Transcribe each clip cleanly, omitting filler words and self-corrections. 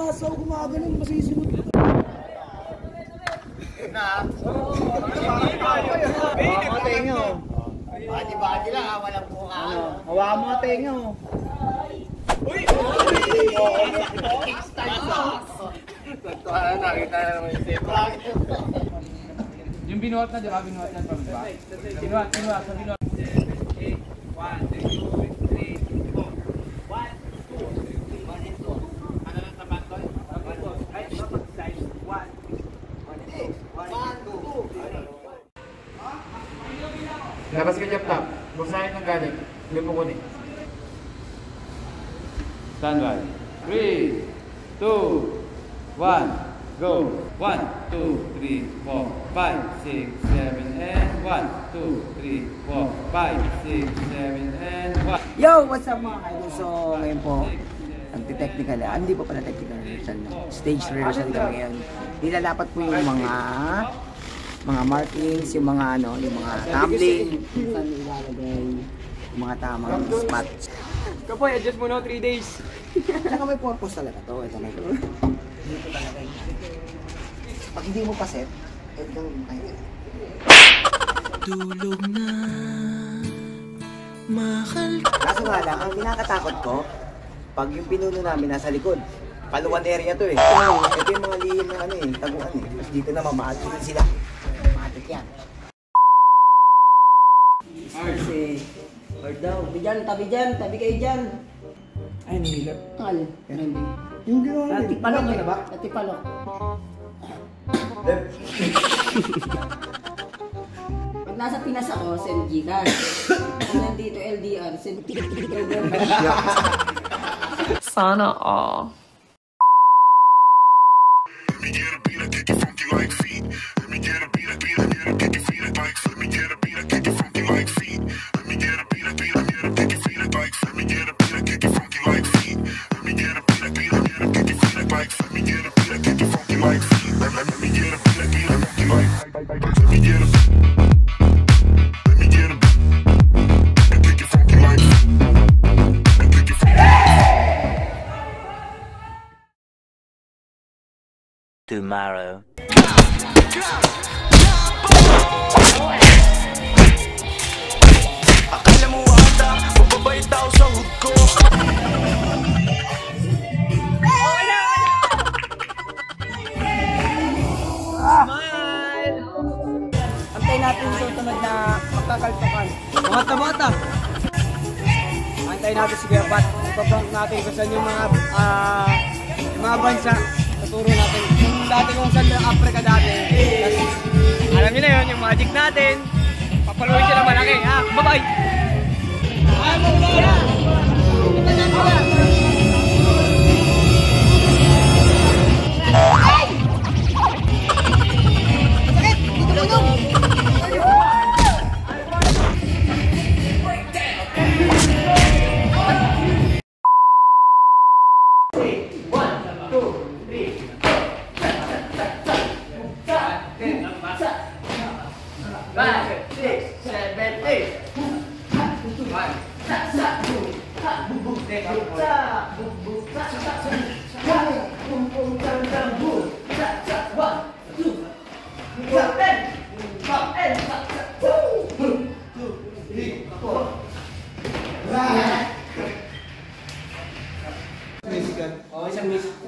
asaw, gumagaling, masisimot. Hawakan mo tenga oh. Badi-badi lang, walang buka. Hawakan mo tenga oh. Uy! Nagtuwa na, nakita na naman yung safe. Yung binuhat na, di ba? Binuhat na from back. Binuhat. 1, 2, 3, 4. 1, 2, 1 and 2. Ano lang tapat ko? Ay, size 1. 1, 2. Labas ka dyan, Tap. Bursahin ng galing. Hindi mo kunin. Stand by. 3, 2, 1. Go! 1, 2, 3, 4, 5, 6, 7, and 1, 2, 3, 4, 5, 6, 7, and 1. Yo! What's up mga kaidol? So ngayon po, anti-technical. Hindi po pala technical rehearsal. Stage rehearsal kami ngayon. Nilalapat po yung mga markings, yung mga ano, yung mga tumbling, kung saan ilalagay, yung mga tamang spots. Kapoy, adjust mo na 3 days. Tsaka may purpose talaga to. Ito na ito. Dito talaga yun. Pag hindi mo pa set, ito yung kaya. Tulog na, mahal. Kaso nga lang, ang kinakatakot ko, pag yung pinuno namin nasa likod, paluan area to eh. Ito yung mga lihim na ano eh, taguan eh. Tapos dito na mamahatin sila. Mamahatin yan. Kasi, hard daw. Tabi dyan, tabi kayo dyan. Ay, nahilap. Alin? Yung ginawa Ati palok na ba? Ati palok. Pag nasa Pinas ako, send Gcash. Pag nandito LDR, send Sana all. Let me get a beat, I kick it funky like feet. Let me get a beat, I kick it feet like. Let me get a beat, I kick it funky like feet. Let me get a beat, I kick it feet like. Let me get a beat, I kick it funky like feet. Let me get a beat, I kick it feet like. Let me get a beat, I kick it funky like feet. Let me get a beat, I kick it funky like. Let me get a tomorrow. Akala mo ata, mababait tao sa hood ko. Antayin natin yung susunod na magkakalpakan. Mga bata. Antayin natin si Kuya Pat. Ipaprank natin kung saan yung mga bansa. Tuturo natin. Yung dati kung saan yung Africa dati. Alam niyo na yun, yung magic natin. Papaluin siya ng malaki. Ha? Bye-bye!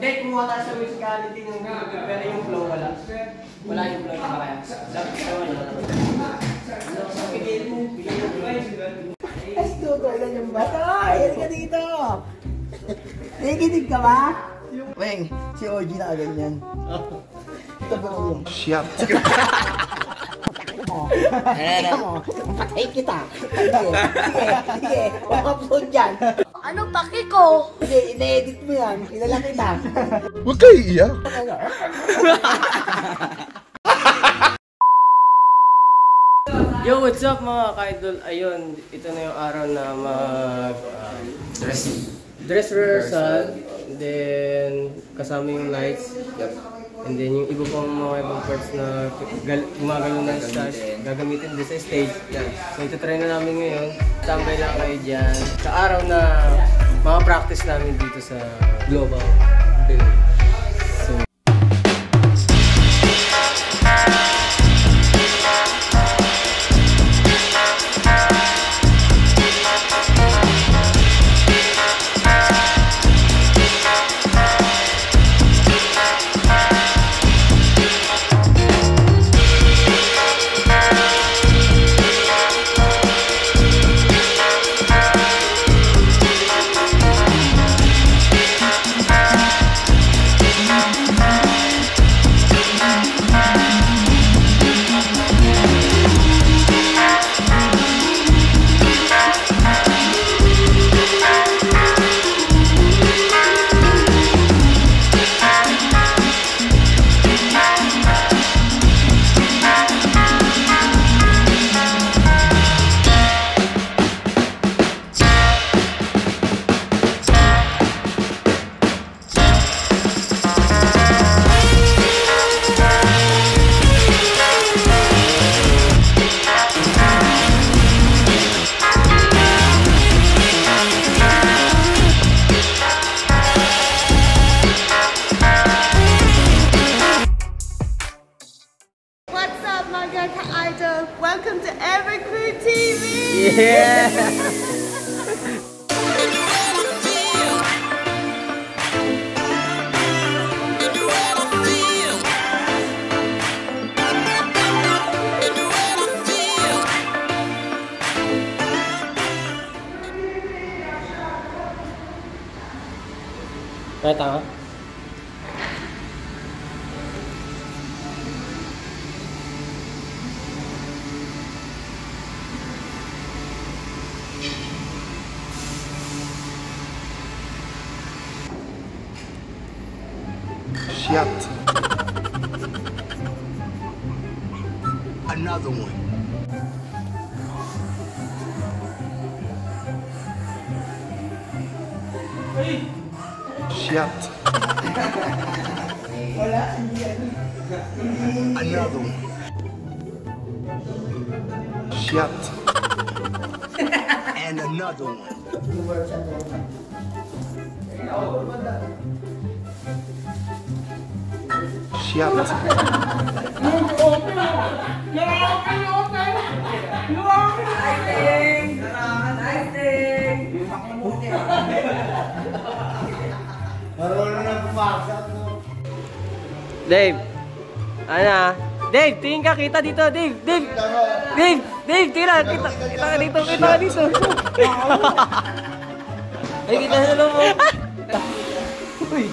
Hindi, kumuha tayo sa musicality ng pero yung flow wala. Wala yung flow na kaya. Bigay mo flow. Tutulan yung bata! Ayan ka dito! Nakikinig ka ba? Weng, si OG na ganyan. Ito ba mo yung? Shut. Patay kita! Sige, wakapsod dyan! Ano paki ko? Sige, ina-edit mo yan. Ilala kita. Huwag kayo iiyak. Yo, what's up mga ka-idol? Ayun, ito na yung araw na dress rehearsal. Then, kasama yung lights. And then, yung iba pang mga ibang parts na gumagalo ng stage, gagamitin din sa stage. So, ito try na namin ngayon. Tambay lang kayo dyan. Sa araw na mga practice namin dito sa Global Building. Yeah! Tama? Shit. Another one. Shit. Another one. Shit. And another one. Shit. Dave! Ano? Dave, tingin ka, kita dito, Dave! Dave! Dave! Dave, tira! Kita ka dito, kita ka dito! Ay, kita na lang mo! Uy!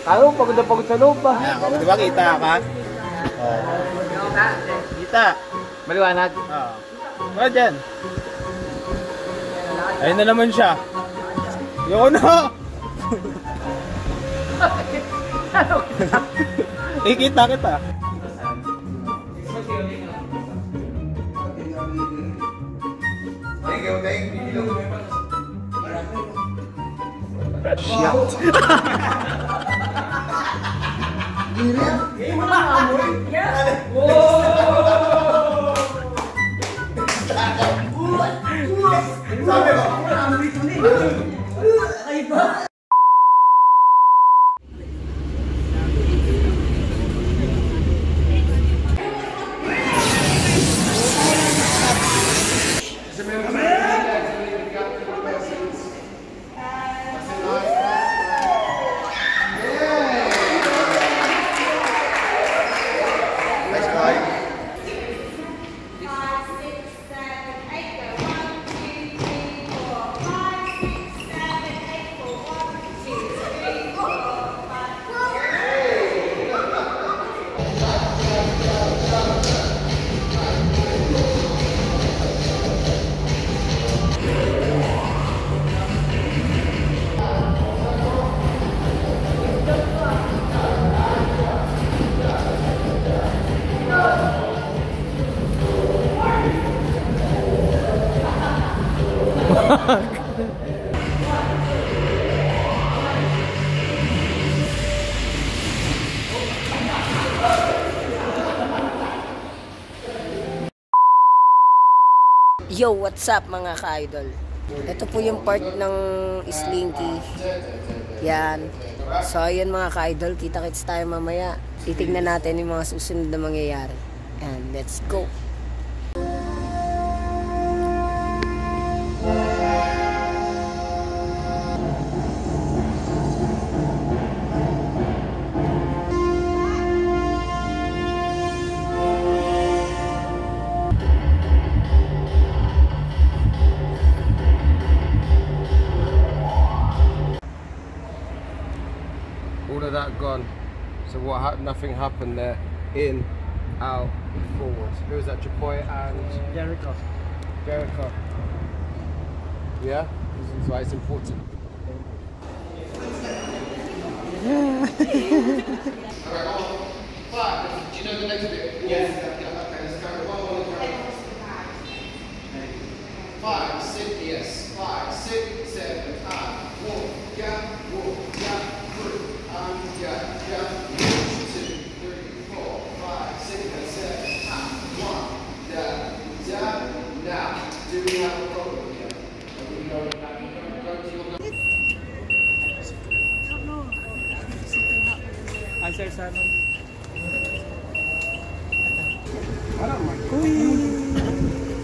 Kaya mo, pagod na pagod sa loob pa! Di ba kita ka? Kita. Maliwanag. Ano dyan? Ayun na naman siya. Yoko na! Kita kita. Yo, what's up mga ka-idol? Ito po yung part ng Slinky. Yan. So, ayun mga ka-idol, kita-kits tayo mamaya. Titignan natin yung mga susunod na mangyayari. And let's go! All of that gone. So what? Nothing happened there. In, out, forwards. Who was that? Chapoy and Jericho. Jericho. Yeah. That's why it's important. Do you know the next bit? Yes. Okay, let's go. 5, 6, yes. 5, 6, 7, walk, yeah, through, yeah, 2, 3, 4, 5, 6, 7, 1, now, do we have a problem here? Answer sa ano?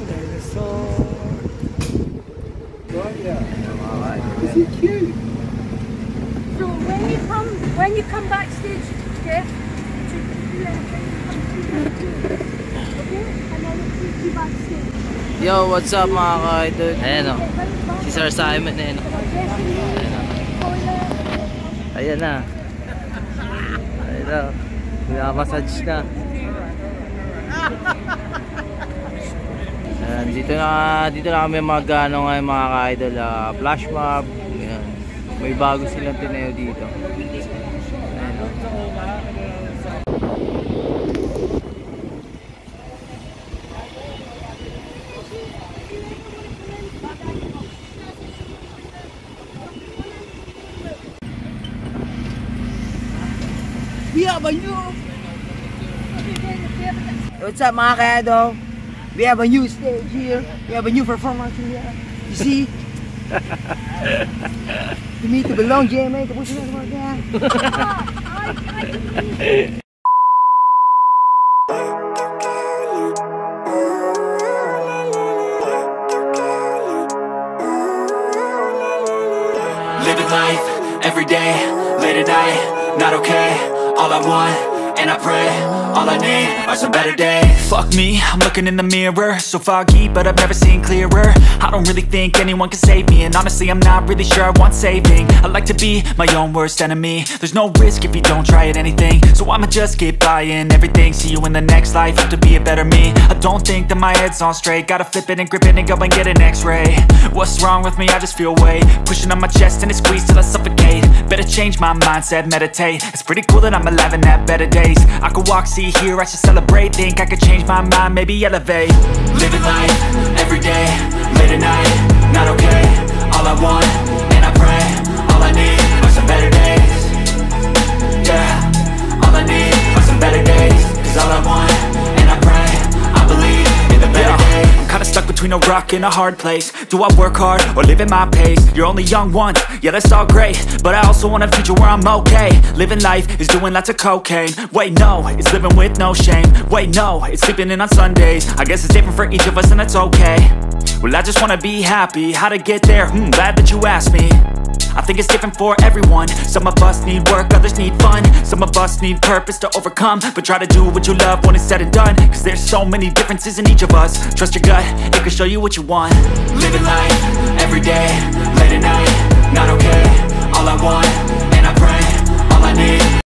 Dinosaur. right? Yeah. Mga idol. Is he cute? So when you come backstage, Jeff, to okay? And I will take you backstage. Yo, what's up mga ka-idol? Ayan o. Si Sir Simon na yun. Ayan na. Ayan na. Pinamassage na. Ayan, dito na kami mag-ano ngayon mga ka-idol. Flash mob. Ayan. May bago silang tinayo dito. Ayan o. What's up mga ka-idol? We have a new stage here. We have a new performance here. You see? To me to belong, GMA. Kapusin na mga kaya. Living life, every day, late at night, not okay. All I want, and I pray, all I need are some better days. Fuck me, I'm looking in the mirror, so foggy, but I've never seen clearer. I don't really think anyone can save me, and honestly I'm not really sure I want saving. I like to be my own worst enemy. There's no risk if you don't try at anything, so I'ma just keep buying everything. See you in the next life, have to be a better me. I don't think that my head's on straight, gotta flip it and grip it and go and get an x-ray. What's wrong with me? I just feel weight pushing on my chest and it squeezes till I suffocate. Better change my mindset, meditate. It's pretty cool that I'm alive and have better days. I could walk, see, hear, I should celebrate. Think I could change my mind, maybe elevate. Living life, every day, late at night, not okay. All I want, and I pray, all I need are some better days. Yeah, all I need are some better days. Cause all I want, and I pray, I believe in the better days. I'm kinda stuck between a rock and a hard place. Do I work hard or live at my pace? You're only young once, yeah that's all great, but I also want a future where I'm okay. Living life is doing lots of cocaine. Wait no, it's living with no shame. Wait no, it's sleeping in on Sundays. I guess it's different for each of us and that's okay. Well I just wanna be happy, how to get there? Glad that you asked me. I think it's different for everyone. Some of us need work, others need fun. Some of us need purpose to overcome. But try to do what you love when it's said and done. Cause there's so many differences in each of us. Trust your gut, it can show you what you want. Living life, every day, late at night, not okay. All I want, and I pray, all I need